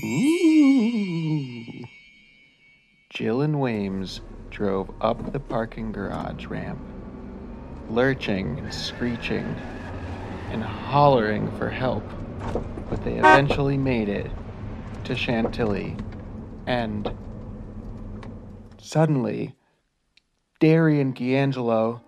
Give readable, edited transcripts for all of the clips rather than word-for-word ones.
Ooh. Jill and Wames drove up the parking garage ramp, lurching and screeching and hollering for help, but they eventually made it to Chantilly, and suddenly, Dary and GeAngelo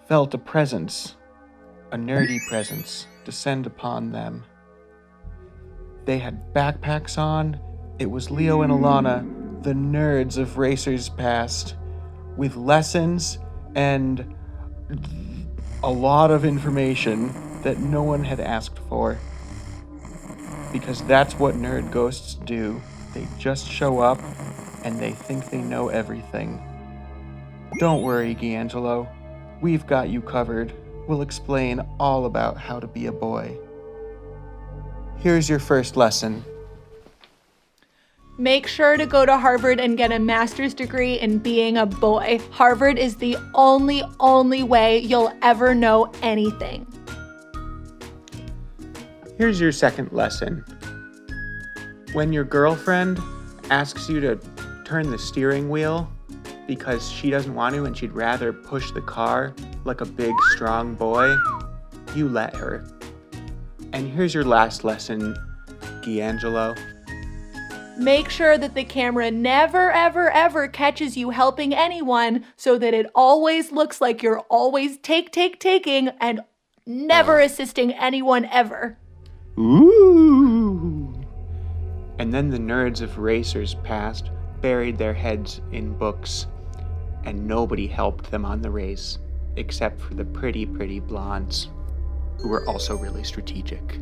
felt a presence, a nerdy presence, descend upon them. They had backpacks on. It was Leo and Alana, the nerds of Racers Past, with lessons and a lot of information that no one had asked for. Because that's what nerd ghosts do. They just show up and they think they know everything. Don't worry, GeAngelo. We've got you covered. We'll explain all about how to be a boy. Here's your first lesson. Make sure to go to Harvard and get a master's degree in being a boy. Harvard is the only way you'll ever know anything. Here's your second lesson. When your girlfriend asks you to turn the steering wheel because she doesn't want to and she'd rather push the car like a big, strong boy, you let her. And here's your last lesson, GeAngelo. Make sure that the camera never, ever catches you helping anyone so that it always looks like you're always taking and never assisting anyone ever. Ooh. And then the nerds of Racers Past buried their heads in books, and nobody helped them on the race, except for the pretty blondes, who were also really strategic.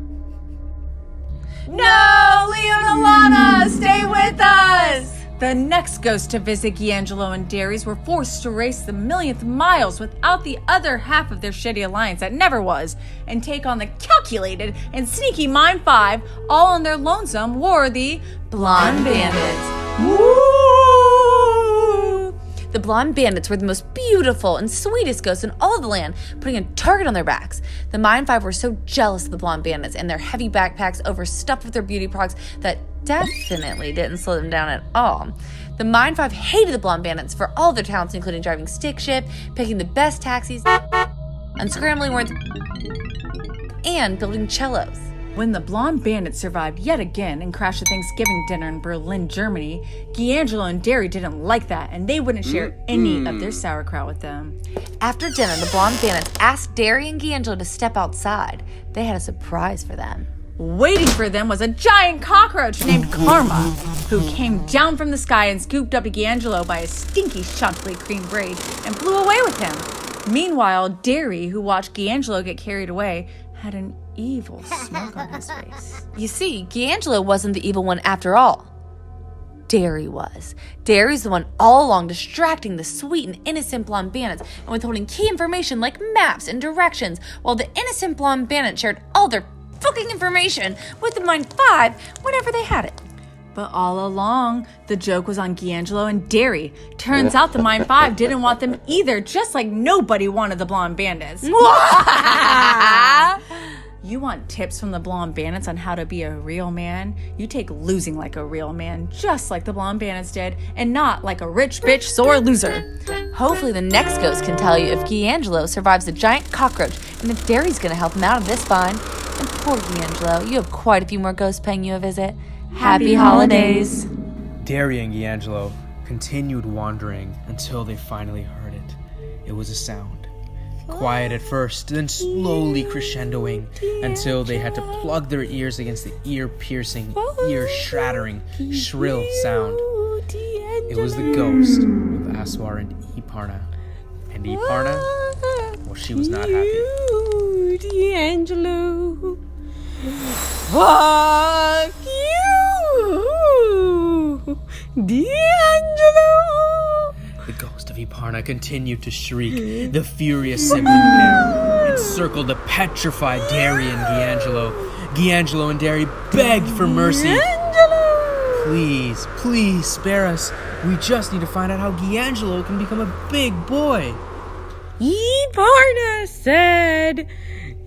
No, Leo and Alana, stay with us! The next ghosts to visit GeAngelo and Dary's were forced to race the millionth miles without the other half of their shitty alliance that never was, and take on the calculated and sneaky Mine 5, all on their lonesome, were the Blonde Bandits. Woo! The Blonde Bandits were the most beautiful and sweetest ghosts in all of the land, putting a target on their backs. The Mine 5 were so jealous of the Blonde Bandits and their heavy backpacks overstuffed with their beauty products that definitely didn't slow them down at all. The Mine 5 hated the Blonde Bandits for all their talents, including driving stick shift, picking the best taxis, unscrambling words, and building cellos. When the Blonde Bandits survived yet again and crashed a Thanksgiving dinner in Berlin, Germany, GeAngelo and Dary didn't like that, and they wouldn't share any of their sauerkraut with them. After dinner, the Blonde Bandits asked Dary and GeAngelo to step outside. They had a surprise for them. Waiting for them was a giant cockroach named Karma, who came down from the sky and scooped up GeAngelo by his stinky chocolate cream braid and flew away with him. Meanwhile, Dary, who watched GeAngelo get carried away, had an evil smirk on his face. You see, GeAngelo wasn't the evil one after all. Dary was. Dary's the one all along distracting the sweet and innocent Blonde Bandits and withholding key information like maps and directions, while the innocent Blonde Bandits shared all their fucking information with the Mine 5 whenever they had it. But all along, the joke was on GeAngelo and Dary. Turns out the Mine 5 didn't want them either, just like nobody wanted the Blonde Bandits. You want tips from the Blonde Bandits on how to be a real man? You take losing like a real man, just like the Blonde Bandits did, and not like a rich bitch sore loser. Hopefully the next ghost can tell you if GeAngelo survives the giant cockroach and if Dary's gonna help him out of this find. And poor GeAngelo, you have quite a few more ghosts paying you a visit. Happy holidays. Dary and GeAngelo continued wandering until they finally heard it. It was a sound. Quiet at first, then slowly crescendoing until they had to plug their ears against the ear-piercing, ear-shattering, shrill sound. It was the ghost of Aswar and Eparna. And Eparna, well, she was not happy. DeAngelo. Fuck DeAngelo! The ghost of Eparna continued to shriek. The furious sibling pair encircled the petrified Dary and GeAngelo. GeAngelo and Dary begged for mercy. Please, please spare us. We just need to find out how GeAngelo can become a big boy. Eparna said,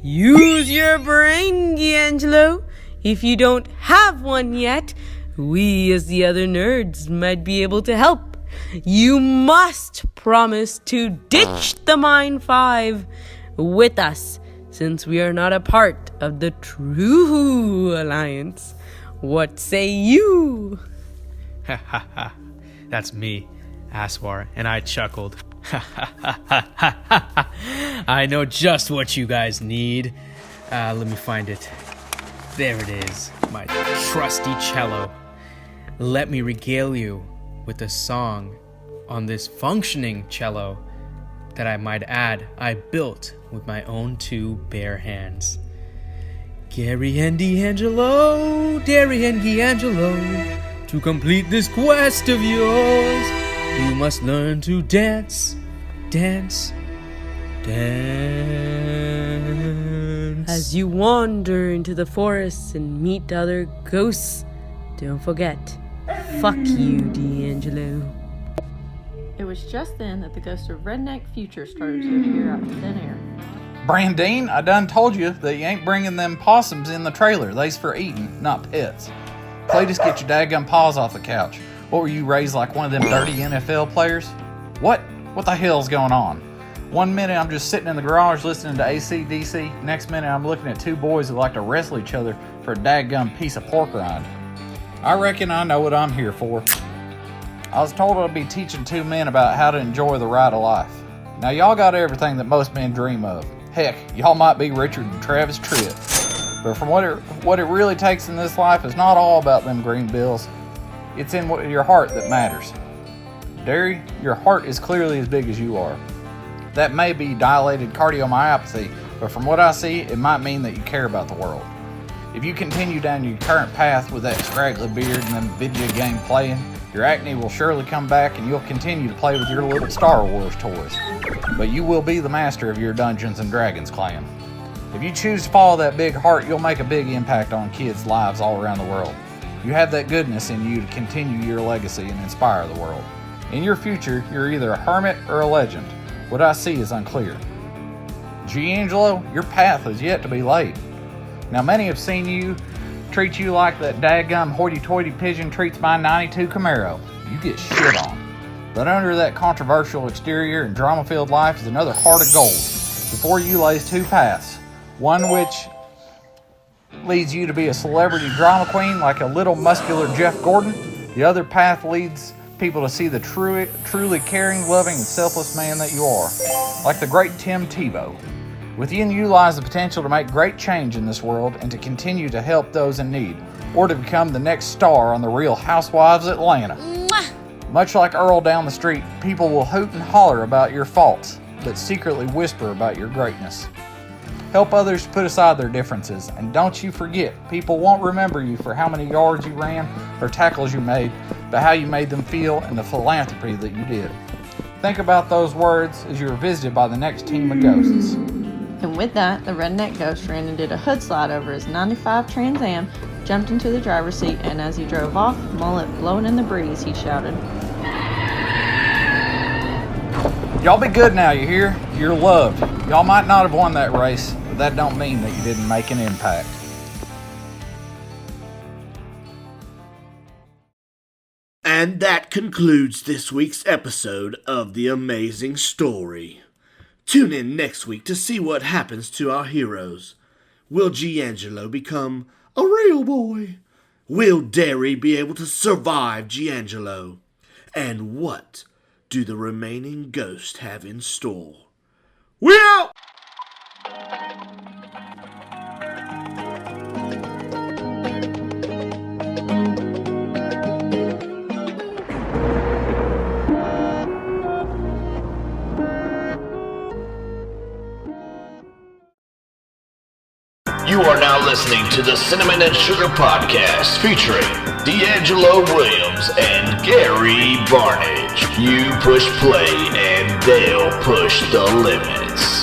use your brain, GeAngelo. If you don't have one yet, we as the other nerds might be able to help. You must promise to ditch the Mind 5 with us, since we are not a part of the True Alliance. What say you? Ha ha ha. That's me, Aswar, and I chuckled. Ha ha ha ha ha. I know just what you guys need. Let me find it. There it is, my trusty cello. Let me regale you with a song on this functioning cello that I might add I built with my own 2 bare hands. Gary and DeAngelo, Dary and GeAngelo, to complete this quest of yours, you must learn to dance, dance, dance. As you wander into the forests and meet other ghosts, don't forget, fuck you, DeAngelo. It was just then that the ghost of Redneck Future started to appear out of thin air. Brandine, I done told you that you ain't bringing them possums in the trailer. They's for eating, not pets. Cletus, get your daggum paws off the couch. What, were you raised like one of them dirty NFL players? What? What the hell's going on? One minute I'm just sitting in the garage listening to AC/DC. Next minute I'm looking at 2 boys who like to wrestle each other for a daggum piece of pork rind. I reckon I know what I'm here for. I was told I'd be teaching 2 men about how to enjoy the ride of life. Now y'all got everything that most men dream of. Heck, y'all might be Richard and Travis Tritt. But from what it really takes in this life is not all about them green bills. It's in your heart that matters. Dary, your heart is clearly as big as you are. That may be dilated cardiomyopathy, but from what I see, it might mean that you care about the world. If you continue down your current path with that scraggly beard and them video game playing, your acne will surely come back and you'll continue to play with your little Star Wars toys. But you will be the master of your Dungeons and Dragons clan. If you choose to follow that big heart, you'll make a big impact on kids' lives all around the world. You have that goodness in you to continue your legacy and inspire the world. In your future, you're either a hermit or a legend. What I see is unclear. GeAngelo, your path is yet to be laid. Now, many have seen you treat you like that daggum hoity-toity pigeon treats my 92 Camaro. You get shit on. But under that controversial exterior and drama-filled life is another heart of gold. Before you lays 2 paths. One which leads you to be a celebrity drama queen like a little muscular Jeff Gordon. The other path leads people to see the truly caring, loving, and selfless man that you are. Like the great Tim Tebow. Within you lies the potential to make great change in this world and to continue to help those in need, or to become the next star on the Real Housewives of Atlanta. Mwah! Much like Earl down the street, people will hoot and holler about your faults, but secretly whisper about your greatness. Help others put aside their differences, and don't you forget, people won't remember you for how many yards you ran or tackles you made, but how you made them feel and the philanthropy that you did. Think about those words as you are visited by the next team of ghosts. And with that, the redneck ghost ran and did a hood slide over his 95 Trans Am, jumped into the driver's seat, and as he drove off, mullet blowing in the breeze, he shouted, Y'all be good now, you hear? You're loved. Y'all might not have won that race, but that don't mean that you didn't make an impact. And that concludes this week's episode of The Amazing Story. Tune in next week to see what happens to our heroes. Will GeAngelo become a real boy? Will Dary be able to survive GeAngelo? And what do the remaining ghosts have in store? We out! You are now listening to the Cinnamon and Sugar Podcast featuring DeAngelo Williams. Williams and Gary Barnage. You push play and they'll push the limits.